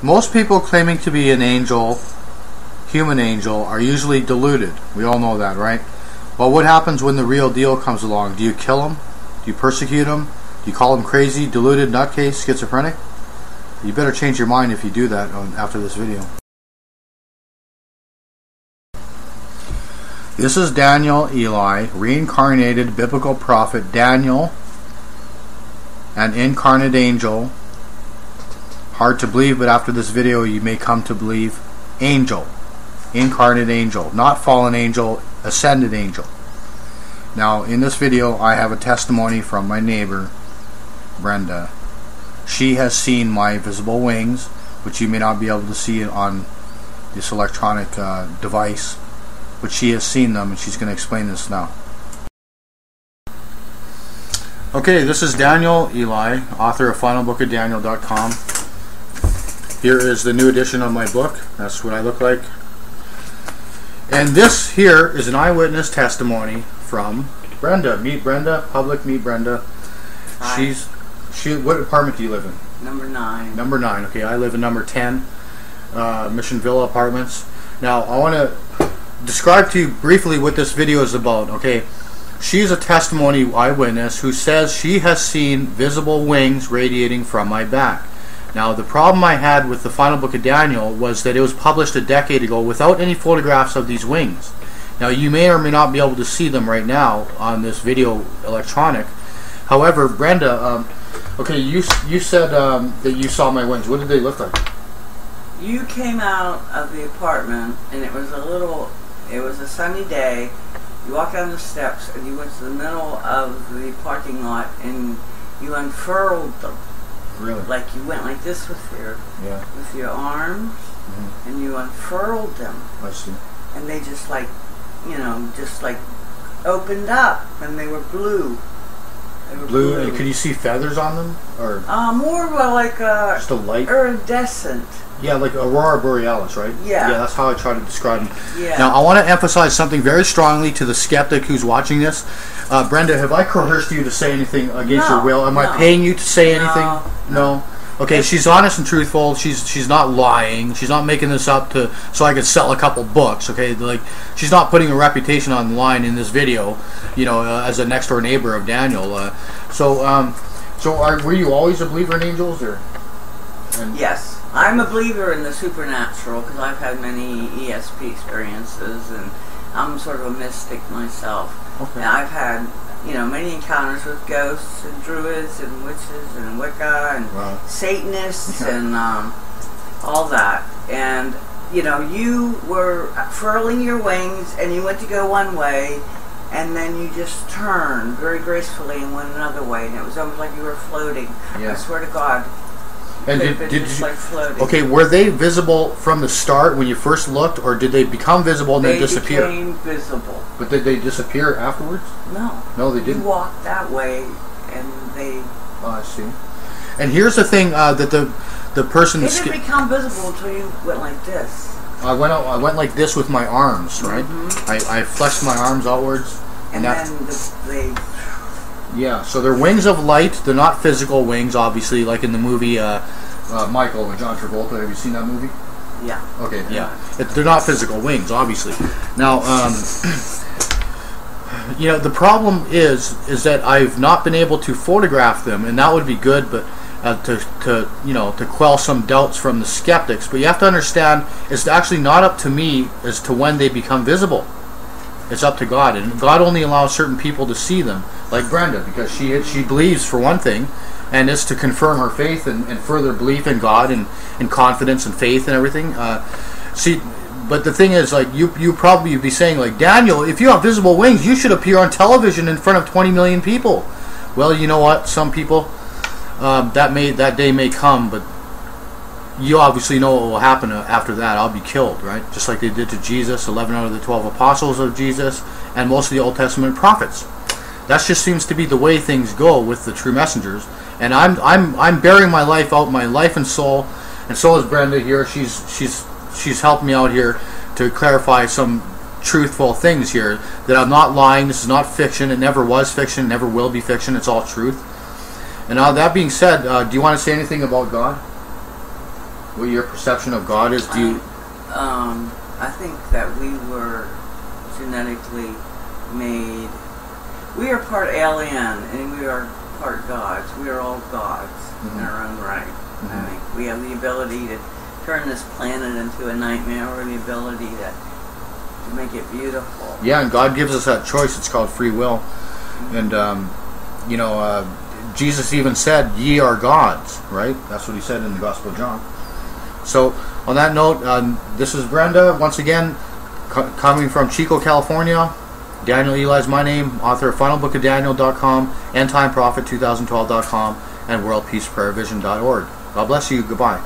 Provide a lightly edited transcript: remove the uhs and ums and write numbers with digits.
Most people claiming to be an angel, human angel, are usually deluded. We all know that, right? Well, what happens when the real deal comes along? Do you kill them? Do you persecute them? Do you call them crazy, deluded, nutcase, schizophrenic? You better change your mind if you do that after this video. This is Light.avi, reincarnated biblical prophet Daniel, an incarnate angel. Hard to believe, but after this video you may come to believe. Angel. Incarnate angel. Not fallen angel, ascended angel. Now, in this video I have a testimony from my neighbor, Brenda. She has seen my visible wings, which you may not be able to see on this electronic device, but she has seen them, and she's going to explain this now. Okay, this is Light.avi, author of finalbookofdaniel.com. Here is the new edition of my book. That's what I look like. And this here is an eyewitness testimony from Brenda. Meet Brenda. Public, meet Brenda. Hi. What apartment do you live in? Number 9. Number 9. Okay, I live in number 10, Mission Villa Apartments. Now, I want to describe to you briefly what this video is about. Okay, she's a testimony eyewitness who says she has seen visible wings radiating from my back. Now, the problem I had with the final book of Daniel was that it was published a decade ago without any photographs of these wings. Now, you may or may not be able to see them right now on this video electronic. However, Brenda, okay, you said that you saw my wings. What did they look like? You came out of the apartment, and it was a sunny day. You walked down the steps, and you went to the middle of the parking lot, and you unfurled them. Really? Like you went like this with your arms, and you unfurled them. I see. And they just like, just like opened up, and they were blue. They were blue. And could you see feathers on them, or more like just a light iridescent? Yeah, like Aurora Borealis, right? Yeah. Yeah, that's how I try to describe them. Yeah. Now, I want to emphasize something very strongly to the skeptic who's watching this. Brenda, have I coerced you to say anything against your will? Am I paying you to say anything? No. Okay, she's honest and truthful. She's not lying. She's not making this up so I could sell a couple books. Okay, like she's not putting a reputation on the line in this video. As a next door neighbor of Daniel. Were you always a believer in angels, or? Yes. I'm a believer in the supernatural because I've had many ESP experiences, and I'm sort of a mystic myself. Okay. And I've had, many encounters with ghosts and druids and witches and Wicca and Satanists and all that. And, you were furling your wings and you went to go one way, and then you just turned very gracefully and went another way, and it was almost like you were floating. Yeah. I swear to God. And did you, like floating. Okay, were they visible from the start when you first looked, or did they become visible and then disappear? They became visible. But did they disappear afterwards? No. No, they didn't. You walked that way, and they... Oh, I see. And here's the thing that the person... They didn't become visible until you went like this. I went like this with my arms, right? I flexed my arms outwards. And then they... Yeah, so they're wings of light. They're not physical wings, obviously, like in the movie Michael with John Travolta. Have you seen that movie? Yeah. Okay, yeah. They're not physical wings, obviously. Now, the problem is that I've not been able to photograph them, and that would be good, but to quell some doubts from the skeptics. But you have to understand, it's actually not up to me as to when they become visible. It's up to God, and God only allows certain people to see them, like Brenda, because she believes, for one thing, and it's to confirm her faith and further belief in God and confidence and faith and everything. But the thing is, like you probably be saying, like, Daniel, if you have visible wings, you should appear on television in front of 20 million people. Well, you know what? Some people that day may come, but you obviously know what will happen after that. I'll be killed, right? Just like they did to Jesus, 11 out of the 12 apostles of Jesus, and most of the Old Testament prophets. That just seems to be the way things go with the true messengers. And I'm bearing my life out, my life and soul, and so is Brenda here. She's helped me out here to clarify some truthful things here. That I'm not lying. This is not fiction. It never was fiction. Never will be fiction. It's all truth. And now that being said, do you want to say anything about God? what your perception of God is? Do you? I think that we were genetically made. We are part alien and we are part gods. We are all gods in our own right. I think we have the ability to turn this planet into a nightmare, or the ability to make it beautiful. Yeah, and God gives us that choice. It's called free will. And Jesus even said, "Ye are gods," right? That's what he said in the Gospel of John. So, on that note, this is Brenda, once again, coming from Chico, California. Daniel Eli's my name, author of finalbookofdaniel.com, endtimeprophet2012.com, and worldpeaceprayervision.org. God bless you. Goodbye.